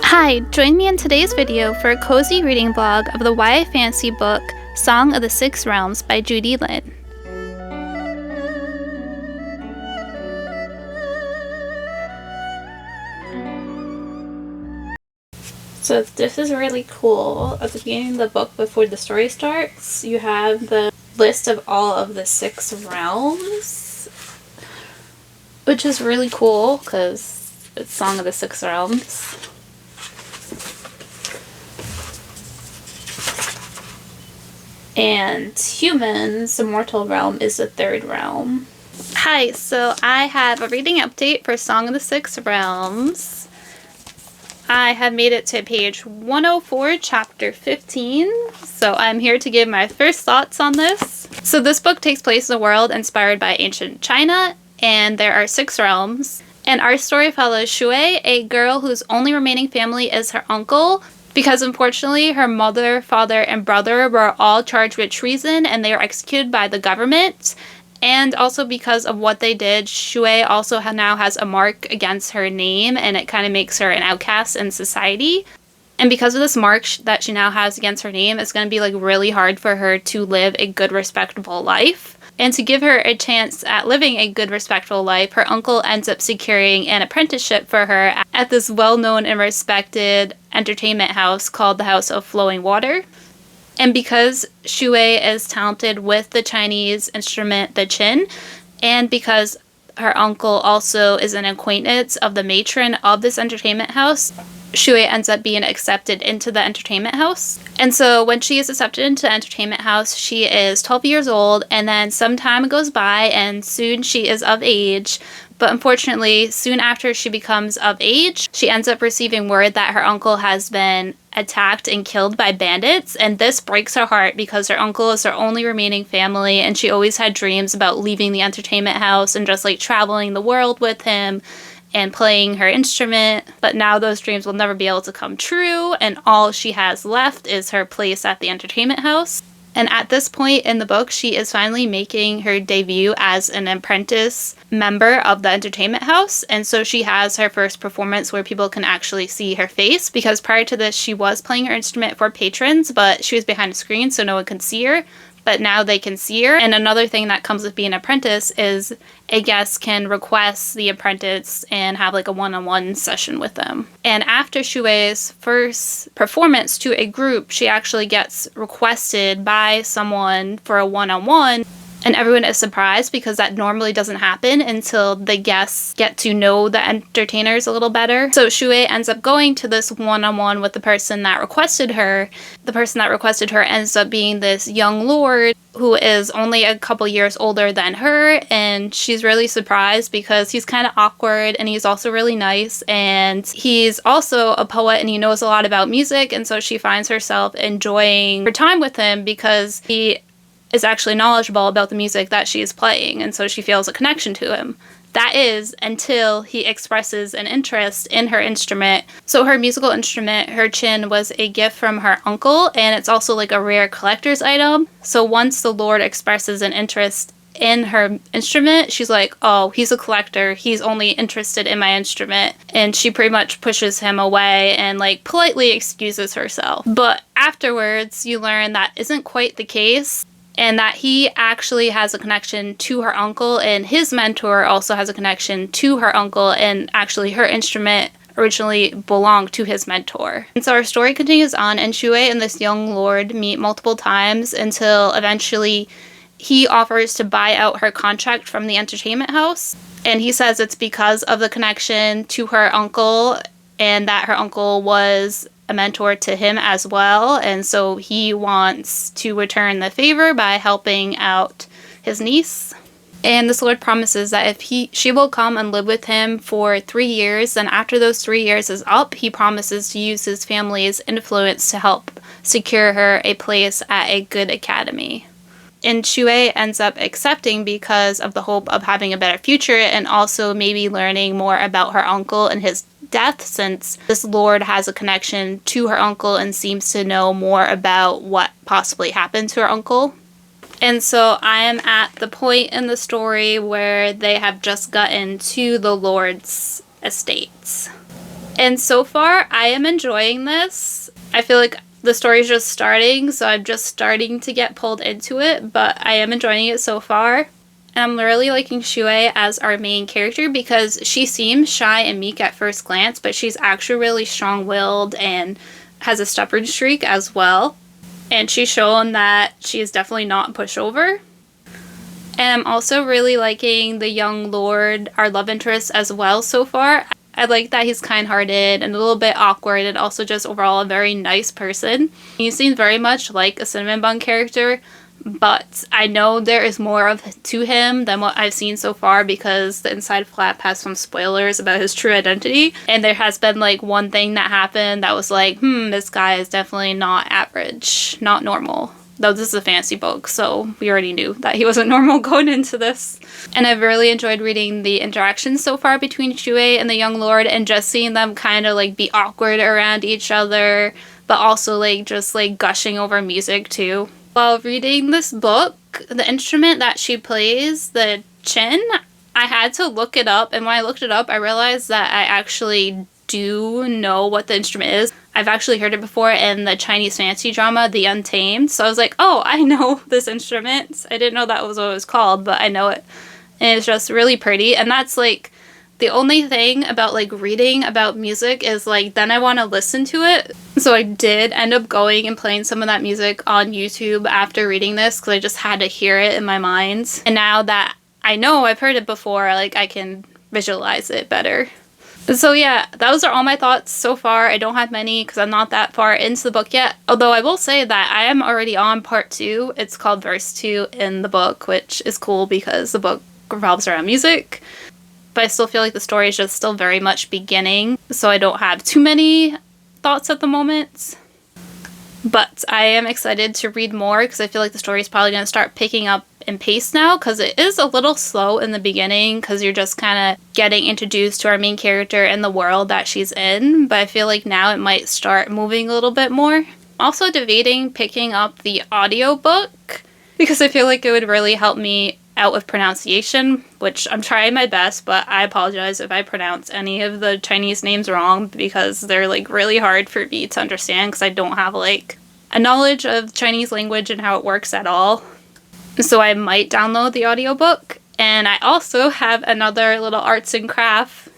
Hi, join me in today's video for a cozy reading vlog of the YA fantasy book Song of the Six Realms by Judy Lin. So this is really cool. At the beginning of the book, before the story starts, you have the list of all of the six realms, which is really cool because it's Song of the Six Realms. And humans, the mortal realm, is the third realm. Hi, so I have a reading update for Song of the Six Realms. I have made it to page 104, chapter 15, so I'm here to give my first thoughts on this. So this book takes place in a world inspired by ancient China, and there are six realms. And our story follows Shui, a girl whose only remaining family is her uncle, because unfortunately her mother, father, and brother were all charged with treason and they are executed by the government. And also because of what they did, Shui also now has a mark against her name, and it kind of makes her an outcast in society. And because of this mark that she now has against her name, it's going to be like really hard for her to live a good, respectable life. And to give her a chance at living a good, respectful life, her uncle ends up securing an apprenticeship for her at this well-known and respected entertainment house called the House of Flowing Water. And because Shui is talented with the Chinese instrument, the qin, and because her uncle also is an acquaintance of the matron of this entertainment house, Shui ends up being accepted into the entertainment house. And so when she is accepted into the entertainment house, she is 12 years old, and then some time goes by and soon she is of age. But unfortunately, soon after she becomes of age, she ends up receiving word that her uncle has been attacked and killed by bandits, and this breaks her heart because her uncle is her only remaining family, and she always had dreams about leaving the entertainment house and just like traveling the world with him and playing her instrument. But now those dreams will never be able to come true, and all she has left is her place at the entertainment house. And at this point in the book, she is finally making her debut as an apprentice member of the entertainment house. And so she has her first performance where people can actually see her face, because prior to this, she was playing her instrument for patrons, but she was behind a screen so no one could see her. But now they can see her. And another thing that comes with being an apprentice is a guest can request the apprentice and have like a one-on-one session with them. And after Shui's first performance to a group, she actually gets requested by someone for a one-on-one. And everyone is surprised because that normally doesn't happen until the guests get to know the entertainers a little better. So Shui ends up going to this one-on-one with the person that requested her. The person that requested her ends up being this young lord who is only a couple years older than her, and she's really surprised because he's kind of awkward and he's also really nice, and he's also a poet and he knows a lot about music, and so she finds herself enjoying her time with him because he is actually knowledgeable about the music that she is playing, and so she feels a connection to him. That is until he expresses an interest in her instrument. So her musical instrument, her qin, was a gift from her uncle, and it's also like a rare collector's item. So once the Lord expresses an interest in her instrument, she's like, oh, he's a collector, he's only interested in my instrument, and she pretty much pushes him away and like politely excuses herself. But afterwards, you learn that isn't quite the case, and that he actually has a connection to her uncle, and his mentor also has a connection to her uncle, and actually her instrument originally belonged to his mentor. And so our story continues on, and Shui and this young lord meet multiple times until eventually he offers to buy out her contract from the entertainment house. And he says it's because of the connection to her uncle, and that her uncle was a mentor to him as well, and so he wants to return the favor by helping out his niece. And this lord promises that if she will come and live with him for 3 years, then after those 3 years is up, he promises to use his family's influence to help secure her a place at a good academy. And Shui ends up accepting because of the hope of having a better future, and also maybe learning more about her uncle and his death, since this lord has a connection to her uncle and seems to know more about what possibly happened to her uncle. And so I am at the point in the story where they have just gotten to the lord's estates. And so far, I am enjoying this. I feel like the story's just starting, so I'm just starting to get pulled into it, but I am enjoying it so far. And I'm really liking Shuei as our main character because she seems shy and meek at first glance, but she's actually really strong-willed and has a stubborn streak as well. And she's shown that she is definitely not pushover. And I'm also really liking the young lord, our love interest, as well so far. I like that he's kind-hearted and a little bit awkward and also just overall a very nice person. He seems very much like a cinnamon bun character, but I know there is more to him than what I've seen so far because the inside flap has some spoilers about his true identity. And there has been like one thing that happened that was like, this guy is definitely not average, not normal. Though this is a fantasy book, so we already knew that he wasn't normal going into this. And I've really enjoyed reading the interactions so far between Shuei and the young lord and just seeing them kind of like be awkward around each other, but also like just like gushing over music too. While reading this book, the instrument that she plays, the chin, I had to look it up, and when I looked it up, I realized that I actually do know what the instrument is. I've actually heard it before in the Chinese fantasy drama, The Untamed, so I was like, oh, I know this instrument. I didn't know that was what it was called, but I know it. And it's just really pretty, and that's like the only thing about like reading about music is like then I want to listen to it. So I did end up going and playing some of that music on YouTube after reading this because I just had to hear it in my mind. And now that I know I've heard it before, like I can visualize it better. So yeah, those are all my thoughts so far. I don't have many because I'm not that far into the book yet. Although I will say that I am already on part 2. It's called verse 2 in the book, which is cool because the book revolves around music. But I still feel like the story is just still very much beginning, so I don't have too many thoughts at the moment. But I am excited to read more because I feel like the story is probably going to start picking up in pace now because it is a little slow in the beginning because you're just kind of getting introduced to our main character and the world that she's in. But I feel like now it might start moving a little bit more. Also debating picking up the audiobook because I feel like it would really help me out with pronunciation, which I'm trying my best, but I apologize if I pronounce any of the Chinese names wrong because they're like really hard for me to understand because I don't have like a knowledge of Chinese language and how it works at all. So I might download the audiobook. And I also have another little arts and craft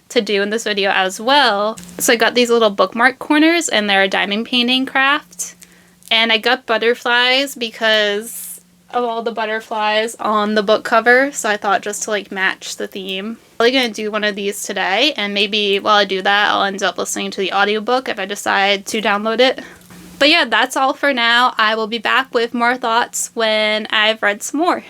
to do in this video as well. So I got these little bookmark corners and they're a diamond painting craft. And I got butterflies because of all the butterflies on the book cover, so I thought just to like match the theme. I'm really gonna do one of these today, and maybe while I do that I'll end up listening to the audiobook if I decide to download it. But yeah, that's all for now. I will be back with more thoughts when I've read some more.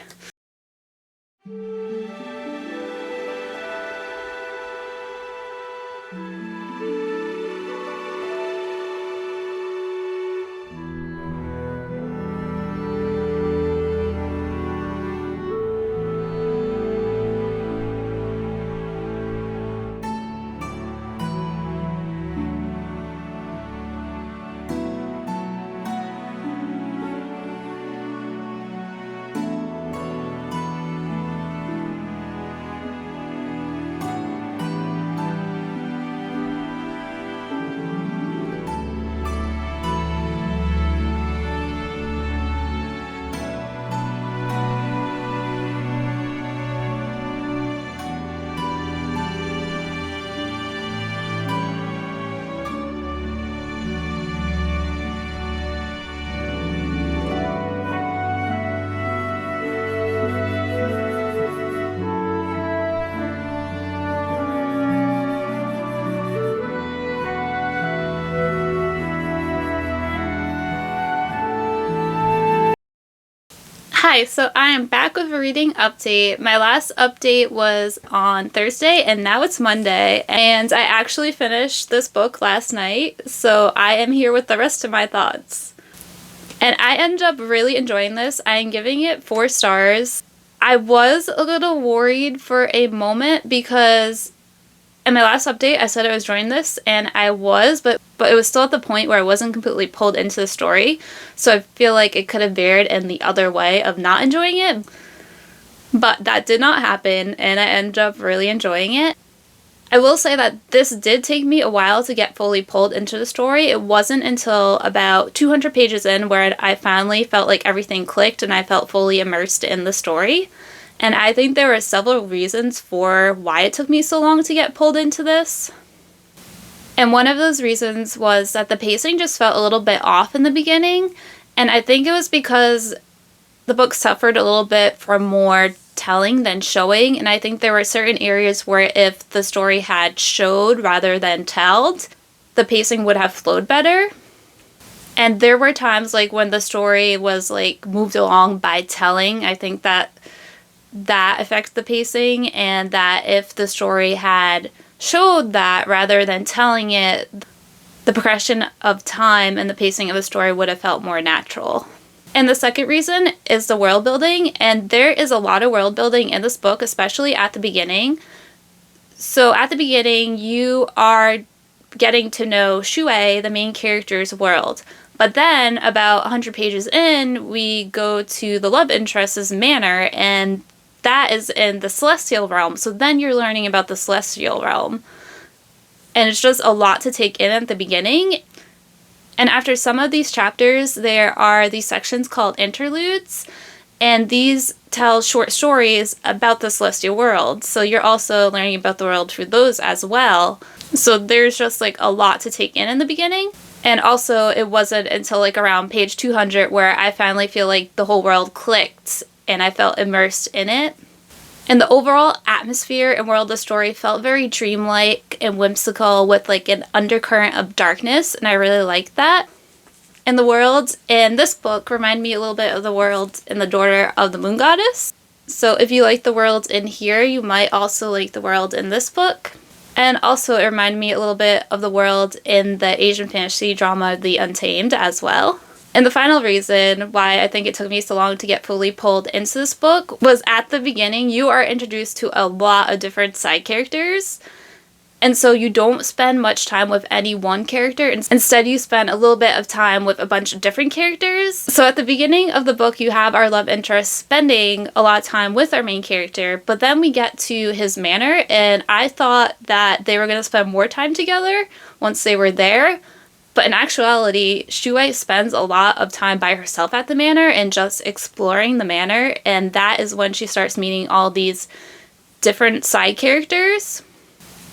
Hi, so I am back with a reading update. My last update was on Thursday and now it's Monday, and I actually finished this book last night, so I am here with the rest of my thoughts. And I ended up really enjoying this. I am giving it 4 stars. I was a little worried for a moment because in my last update I said I was enjoying this, and I was, but it was still at the point where I wasn't completely pulled into the story, so I feel like it could have veered in the other way of not enjoying it. But that did not happen, and I ended up really enjoying it. I will say that this did take me a while to get fully pulled into the story. It wasn't until about 200 pages in where I finally felt like everything clicked and I felt fully immersed in the story. And I think there were several reasons for why it took me so long to get pulled into this. And one of those reasons was that the pacing just felt a little bit off in the beginning. And I think it was because the book suffered a little bit from more telling than showing. And I think there were certain areas where if the story had showed rather than told, the pacing would have flowed better. And there were times like when the story was like moved along by telling. I think that affects the pacing, and that if the story had showed that rather than telling it, the progression of time and the pacing of the story would have felt more natural. And the second reason is the world building, and there is a lot of world building in this book, especially at the beginning. So at the beginning, you are getting to know Shui, the main character's world. But then about 100 pages in, we go to the love interest's manor, and that is in the celestial realm. So then you're learning about the celestial realm. And it's just a lot to take in at the beginning. And after some of these chapters, there are these sections called interludes. And these tell short stories about the celestial world. So you're also learning about the world through those as well. So there's just like a lot to take in the beginning. And also it wasn't until like around page 200 where I finally feel like the whole world clicked and I felt immersed in it. And the overall atmosphere and world of the story felt very dreamlike and whimsical with like an undercurrent of darkness, and I really liked that. And the world in this book reminded me a little bit of the world in The Daughter of the Moon Goddess. So if you like the world in here, you might also like the world in this book. And also it reminded me a little bit of the world in the Asian fantasy drama The Untamed as well. And the final reason why I think it took me so long to get fully pulled into this book was at the beginning, you are introduced to a lot of different side characters. And so you don't spend much time with any one character. Instead, you spend a little bit of time with a bunch of different characters. So at the beginning of the book, you have our love interest spending a lot of time with our main character. But then we get to his manor, and I thought that they were going to spend more time together once they were there. But in actuality, Shui spends a lot of time by herself at the manor and just exploring the manor. And that is when she starts meeting all these different side characters.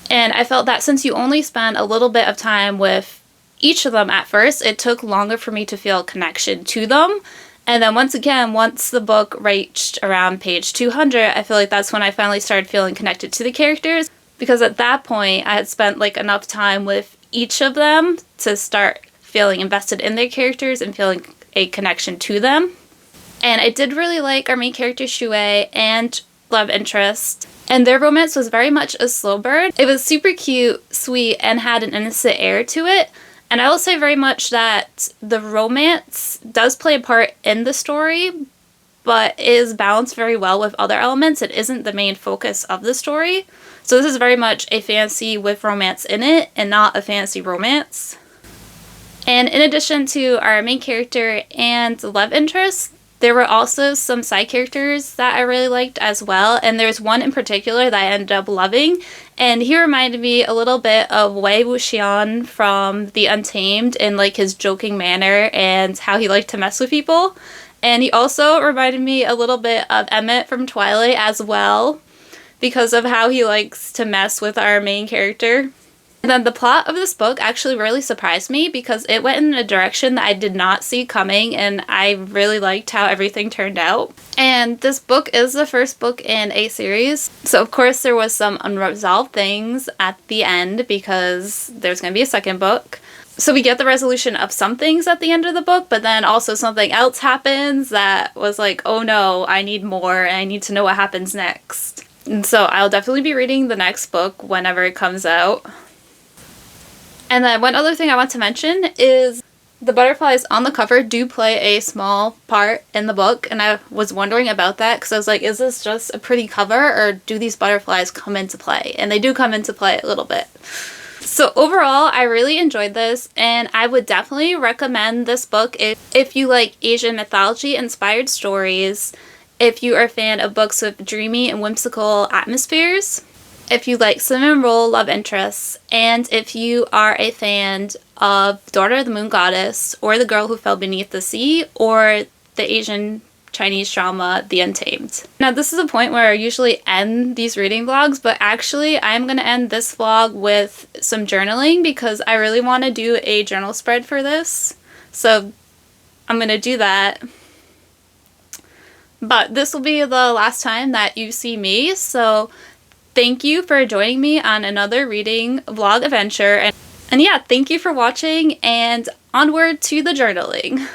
And I felt that since you only spend a little bit of time with each of them at first, it took longer for me to feel a connection to them. And then once the book reached around page 200, I feel like that's when I finally started feeling connected to the characters. Because at that point, I had spent like enough time with each of them to start feeling invested in their characters and feeling a connection to them. And I did really like our main character Shui and love interest. And their romance was very much a slow burn. It was super cute, sweet, and had an innocent air to it. And I will say very much that the romance does play a part in the story, but is balanced very well with other elements. It isn't the main focus of the story. So this is very much a fantasy with romance in it and not a fantasy romance. And in addition to our main character and love interest, there were also some side characters that I really liked as well. And there's one in particular that I ended up loving. And he reminded me a little bit of Wei Wuxian from The Untamed in like his joking manner and how he liked to mess with people. And he also reminded me a little bit of Emmett from Twilight as well, because of how he likes to mess with our main character. And then the plot of this book actually really surprised me because it went in a direction that I did not see coming, and I really liked how everything turned out. And this book is the first book in a series, so of course there was some unresolved things at the end because there's going to be a second book. So we get the resolution of some things at the end of the book, but then also something else happens that was like, oh no, I need more and I need to know what happens next. And so I'll definitely be reading the next book whenever it comes out. And then one other thing I want to mention is the butterflies on the cover do play a small part in the book, and I was wondering about that because I was like, is this just a pretty cover or do these butterflies come into play? And they do come into play a little bit. So overall, I really enjoyed this, and I would definitely recommend this book if you like Asian mythology-inspired stories, if you are a fan of books with dreamy and whimsical atmospheres. if you like cinnamon roll love interests, and if you are a fan of Daughter of the Moon Goddess, or The Girl Who Fell Beneath the Sea, or the Asian Chinese drama The Untamed. Now this is a point where I usually end these reading vlogs, but actually I'm going to end this vlog with some journaling because I really want to do a journal spread for this. So I'm going to do that. But this will be the last time that you see me, so thank you for joining me on another reading vlog adventure. And yeah, thank you for watching, and onward to the journaling.